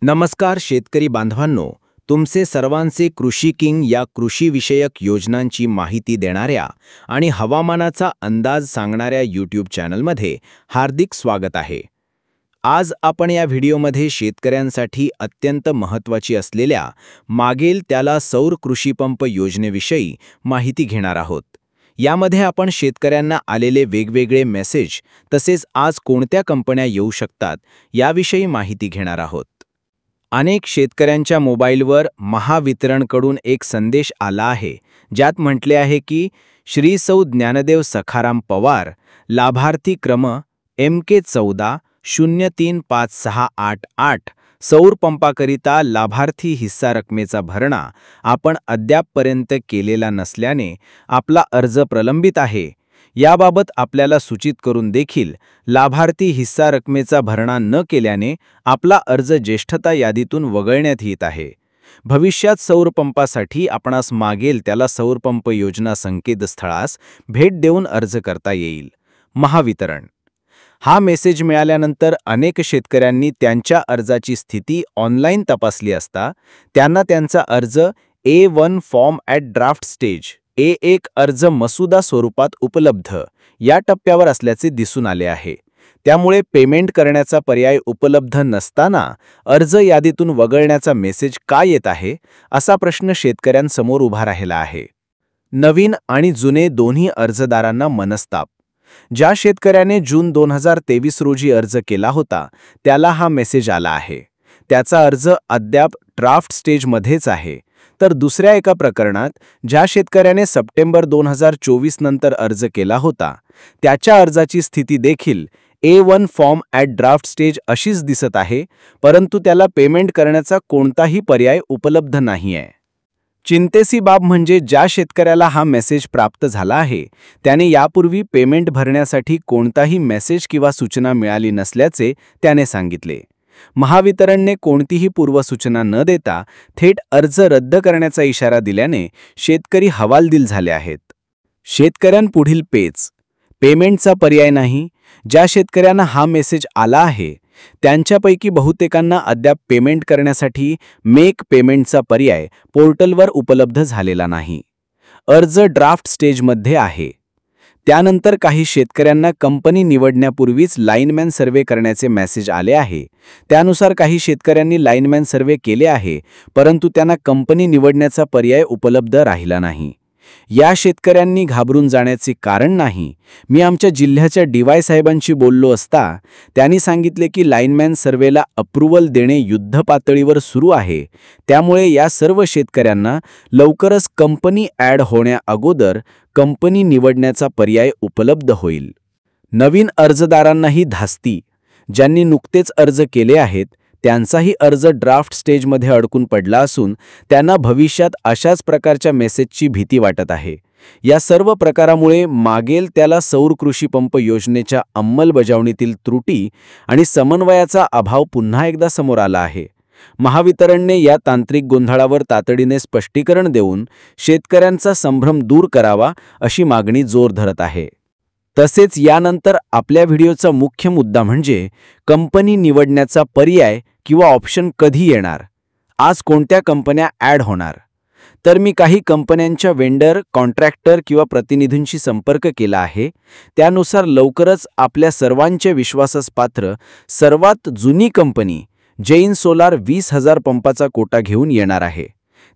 नमस्कार शेतकरी बांधवांनो, तुमचे सर्वांचे कृषी किंग या कृषीविषयक योजनांची माहिती देणाऱ्या आणि हवामानाचा अंदाज सांगणाऱ्या यूट्यूब चॅनलमध्ये हार्दिक स्वागत आहे। आज आपण या व्हिडिओमध्ये शेतकऱ्यांसाठी अत्यंत महत्त्वाची असलेल्या मागेल त्याला सौर कृषी पंप योजनेविषयी माहिती घेणार आहोत। यामध्ये आपण शेतकऱ्यांना आलेले वेगवेगळे मेसेज तसेच आज कोणत्या कंपन्या येऊ शकतात याविषयी माहिती घेणार आहोत। अनेक शेतकऱ्यांच्या मोबाईलवर महावितरणकडून एक संदेश आला आहे, ज्यात म्हटले आहे की श्री सौ ज्ञानदेव सखाराम पवार, लाभार्थी क्रम MK14-035688, सौर पंपाकरिता लाभार्थी हिस्सा रकमेचा भरणा आपण अद्यापपर्यंत केलेला नसल्याने आपला अर्ज प्रलंबित आहे। याबाबत आपल्याला सूचित करून देखील लाभार्थी हिस्सा रकमेचा भरणा न केल्याने आपला अर्ज ज्येष्ठता यादीतून वगळण्यात येत आहे। भविष्यात सौर पंपासाठी आपणास मागेल त्याला सौर पंप योजना संकेतस्थळास भेट देऊन अर्ज करता येईल। महावितरण हा मेसेज मिळाल्यानंतर अनेक शेतकऱ्यांनी त्यांच्या अर्जाची स्थिती ऑनलाईन तपासली असता त्यांना त्यांचा अर्ज A1 form at draft stage A1 अर्ज मसुदा स्वरूपात उपलब्ध या टप्प्यावर असल्याचे दिसून आले आहे। त्यामुळे पेमेंट करण्याचा पर्याय उपलब्ध नसताना अर्ज यादीतून वगळण्याचा मेसेज का येत आहे असा प्रश्न शेतकऱ्यांसमोर उभा राहिला आहे। नवीन आणि जुने दोन्ही अर्जदारांना मनस्ताप। ज्या शेतकऱ्याने जून 2023 रोजी अर्ज केला होता त्याला हा मेसेज आला आहे। त्याचा अर्ज अद्याप ड्राफ्ट स्टेजमध्येच आहे, तर दुसऱ्या एका प्रकरणात ज्या शेतकऱ्याने सप्टेंबर 2024 नंतर अर्ज केला होता त्याच्या अर्जाची स्थिती देखील A1 form at draft stage अशीच दिसत आहे, परंतु त्याला पेमेंट करण्याचा कोणताही पर्याय उपलब्ध नाहीये। चिंतेची बाब म्हणजे ज्या शेतकऱ्याला हा मेसेज प्राप्त झाला आहे त्याने यापूर्वी पेमेंट भरण्यासाठी कोणताही मेसेज किंवा सूचना मिळाली नसल्याचे त्याने सांगितले। महावितरणने कोणतीही पूर्वसूचना न देता थेट अर्ज रद्द करण्याचा इशारा दिल्याने शेतकरी हवालदिल झाले आहेत। शेतकऱ्यांपुढील पेमेंटचा पर्याय नाही। ज्या शेतकऱ्यांना हा मेसेज आला आहे त्यांच्यापैकी बहुतेकांना अद्याप पेमेंट करण्यासाठी मेक पेमेंटचा पर्याय पोर्टलवर उपलब्ध झालेला नाही। अर्ज ड्राफ्ट स्टेजमध्ये आहे। त्यानंतर काही शेतकऱ्यांना कंपनी निवडण्यापूर्वीच लाईनमॅन सर्व्हे करण्याचे मेसेज आले आहे। त्यानुसार काही शेतकऱ्यांनी लाईनमॅन सर्व्हे केले आहे, परंतु त्यांना कंपनी निवडण्याचा पर्याय उपलब्ध राहिला नाही। या शेतकऱ्यांनी घाबरून जाण्याचे कारण नाही। मी आमच्या जिल्ह्याच्या DY साहेबांशी बोललो असता त्यांनी सांगितले की लाईनमॅन सर्व्हेला अप्रूव्हल देणे युद्धपातळीवर सुरू आहे, त्यामुळे या सर्व शेतकऱ्यांना लवकरच कंपनी ॲड होण्याअगोदर कंपनी निवडण्याचा पर्याय उपलब्ध होईल। नवीन अर्जदारांनाही धास्ती। ज्यांनी नुकतेच अर्ज केले आहेत त्यांचाही अर्ज ड्राफ्ट स्टेजमध्ये अडकून पडला असून त्यांना भविष्यात अशाच प्रकारच्या मेसेजची भीती वाटत आहे। या सर्व प्रकारामुळे मागेल त्याला सौर कृषी पंप योजनेच्या अंमलबजावणीतील त्रुटी आणि समन्वयाचा अभाव पुन्हा एकदा समोर आला आहे। महावितरणने या तांत्रिक गोंधळावर तातडीने स्पष्टीकरण देऊन शेतकऱ्यांचा संभ्रम दूर करावा अशी मागणी जोर धरत आहे। तसेच यानंतर आपल्या व्हिडिओचा मुख्य मुद्दा म्हणजे कंपनी निवडण्याचा पर्याय किंवा ऑप्शन कधी येणार, आज कोणत्या कंपन्या ॲड होणार। तर मी काही कंपन्यांच्या वेंडर, कॉन्ट्रॅक्टर किंवा प्रतिनिधींशी संपर्क केला आहे। त्यानुसार लवकरच आपल्या सर्वांच्या विश्वासास पात्र सर्वात जुनी कंपनी जैन सोलार 20,000 पंपाचा कोटा घेऊन येणार आहे।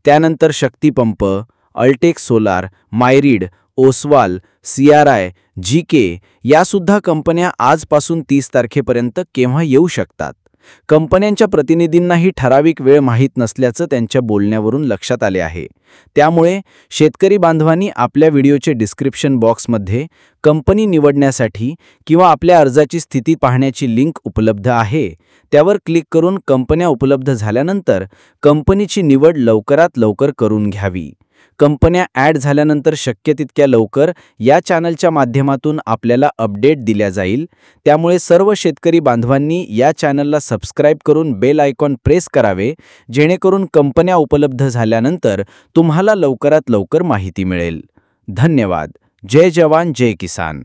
त्यानंतर शक्ती पंप, अल्टेक solar, Myriad, Oswal, CRI, GK यासुद्धा कंपन्या आजपासून 30 तारखेपर्यंत केव्हा येऊ शकतात। कंपन्यांच्या प्रतिनिधींनाही ठराविक वेळ माहीत नसल्याचं त्यांच्या बोलण्यावरून लक्षात आले आहे। त्यामुळे शेतकरी बांधवांनी आपल्या व्हिडिओचे डिस्क्रिप्शन बॉक्समध्ये कंपनी निवडण्यासाठी किंवा आपल्या अर्जाची स्थिती पाहण्याची लिंक उपलब्ध आहे, त्यावर क्लिक करून कंपन्या उपलब्ध झाल्यानंतर कंपनीची निवड लवकरात लवकर करून घ्यावी। कंपन्या ॲड झाल्यानंतर शक्य तितक्या लवकर या चॅनलच्या माध्यमातून आपल्याला अपडेट दिल्या जाईल। त्यामुळे सर्व शेतकरी बांधवांनी या चॅनलला सबस्क्राइब करून बेल आयकॉन प्रेस करावे, जेणेकरून कंपन्या उपलब्ध झाल्यानंतर तुम्हाला लवकरात लवकर माहिती मिळेल। धन्यवाद। जय जवान जय किसान।